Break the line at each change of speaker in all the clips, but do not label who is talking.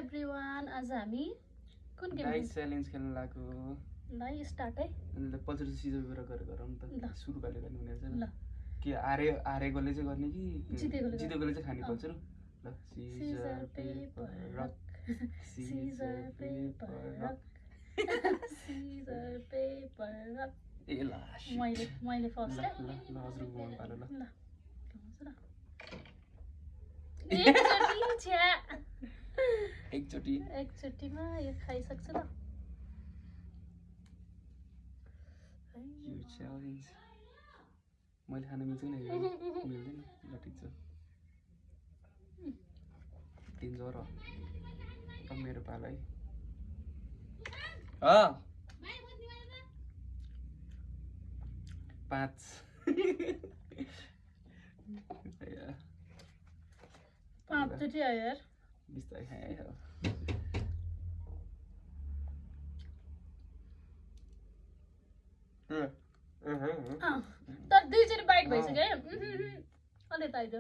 Everyone आज हामी कुन गेम
डाइस च्यालेन्ज खेल्न लाग्यो
ल स्टार्ट है
अनि त पछाडि सिजर गरेर गरौँ त
ल
सुरु कहिले गर्ने हुने रहेछ
ल
के हारेकोले चाहिँ गर्ने कि जितेकोले चाहिँ खाने पर्छ ल
scissor paper rock scissor paper rock scissor paper rock
ए ल
मैले फर्स्ट है
ल हजुरको मन पालो ल
एकचोटी छ्या
एकचोटीमा
यो खाइसक्छु ल
यो च्यालेन्ज मैले खान मिल्छ नि मिल्दैन ल ठिक छ 3 जरो अब मेरो पालो है अँ 5
पाँचचोटि आयो यार
बिस्तारै खाएँ है
तर दुईचोटि बाइट भइसक्यो है अलि त आइज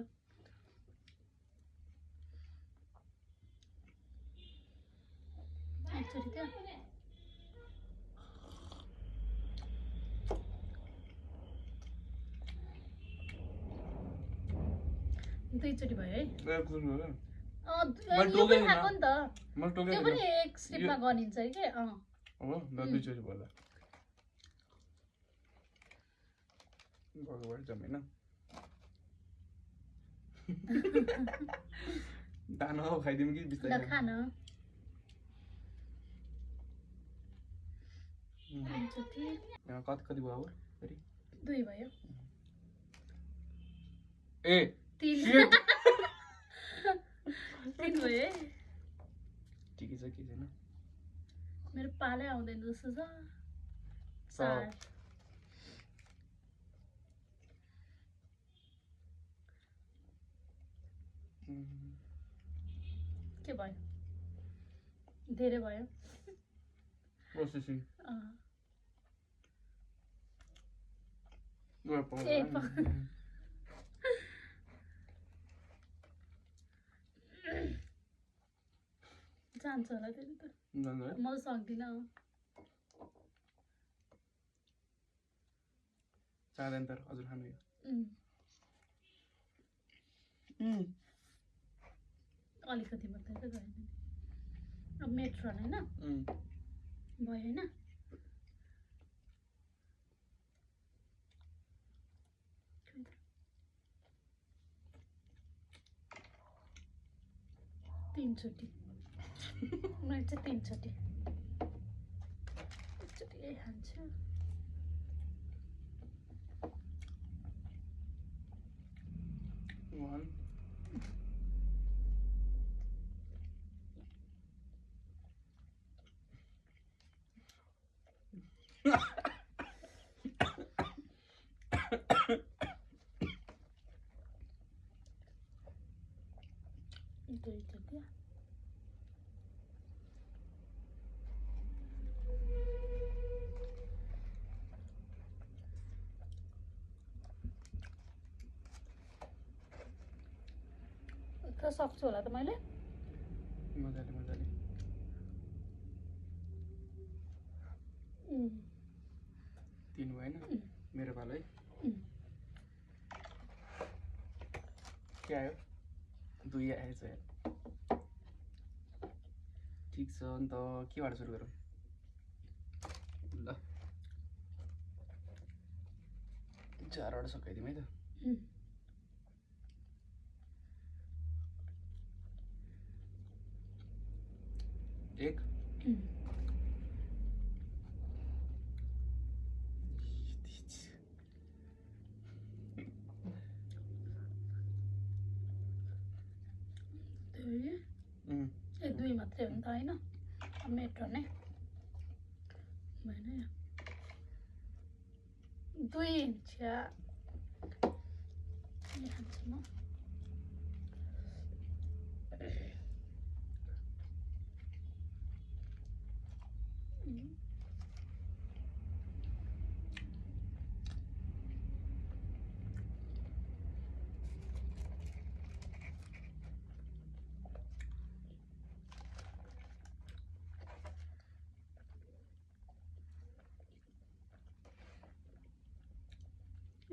एकचोटि क्या दुईचोटि भयो है यो पनि खाएको नि त त्यो पनि एक स्टेपमा गनिन्छ है के
दुईचोटि बोला भगवान जमेन दाना खाइदिउँ कि बिस्तारै
खान
कति भयो फेरि
2 भयो
ए
3 भयो है
ठिकै छ के छैन
मेरो पालै आउँदैन जस्तो छ 4 के भयो धेरै भयो
प्रोसेसिङ
जान्छ होला त्यति त म सक्दिनँ
चाहदैन तर हजुर खानु यो
अलिकति मात्रै त गएन अब मेट्रो होइन भयो होइन तीनचोटि मैले चाहिँ 3 चोटि एकचोटि यही खान्छु दुईचोटि त सक्छु होला त मैले
मजाले 3 भएन मेरो पालो है के आयो 2 आएछ ठिक छ अन्त केबाट सुरु गरौँ ल 4वटा सकाइदिउँ है त एक
दुई मात्रै हो नि त होइन मेट्रो नै भएन 2 छ्या खान्छु म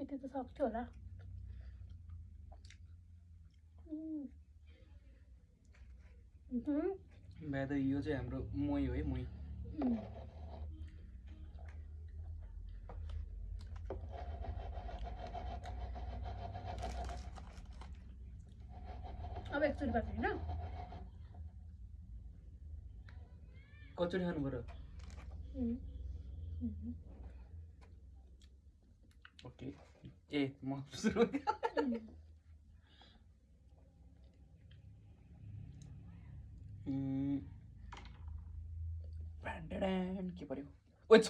यति त सक्थ्यो होला।
ब्याद यो चाहिँ हाम्रो मोही हो है, मोही।
अब एकचोटि बाँकी होइन।
कचोडी खानु पर्यो। ओके ए म सुरु के पर्यो? ओ छ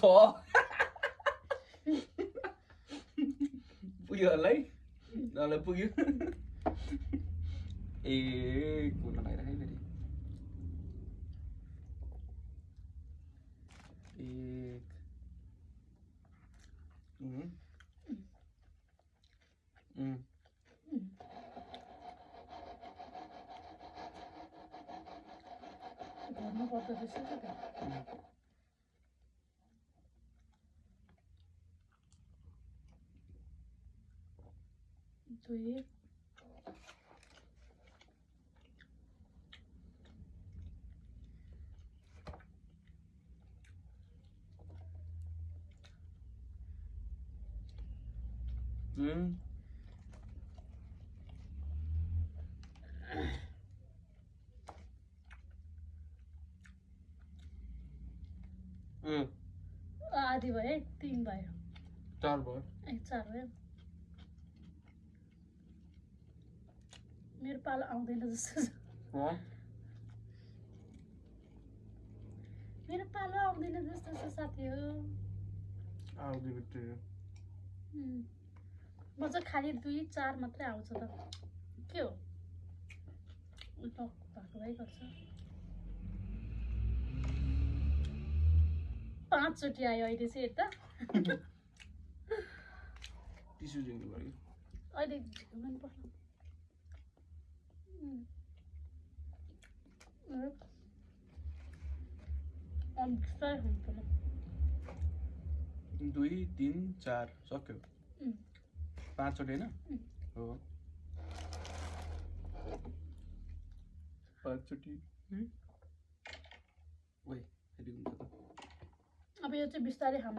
पुग्यो होला है, ल पुग्यो। ए कुन लगाइराखेँ फेरि। एक
घरमा पर्दो रहेछ नि त। दुई आधी भयो है, 3 भयो,
4 भयो।
4 भयो। मेरो पालो आउँदैन जस्तो छ। मेरो पालो आउँदैन जस्तो छ साथी हो। म चाहिँ खालि 2 4 मात्रै आउँछ त के हो? उल्टा भएको भइ गर्छ। 5 चोटि आयो अहिले चाहिँ यता।
टिस्यु दिनु पर्यो।
अहिले झिक्न पर्छ। अन्सार हुन्छ म।
2 3 4 सक्यो। 5 चोटि हैन? हो। 5 चोटि। ओइ फेरि हुन्छ त।
अब यो चाहिँ बिस्तारै हाम्रो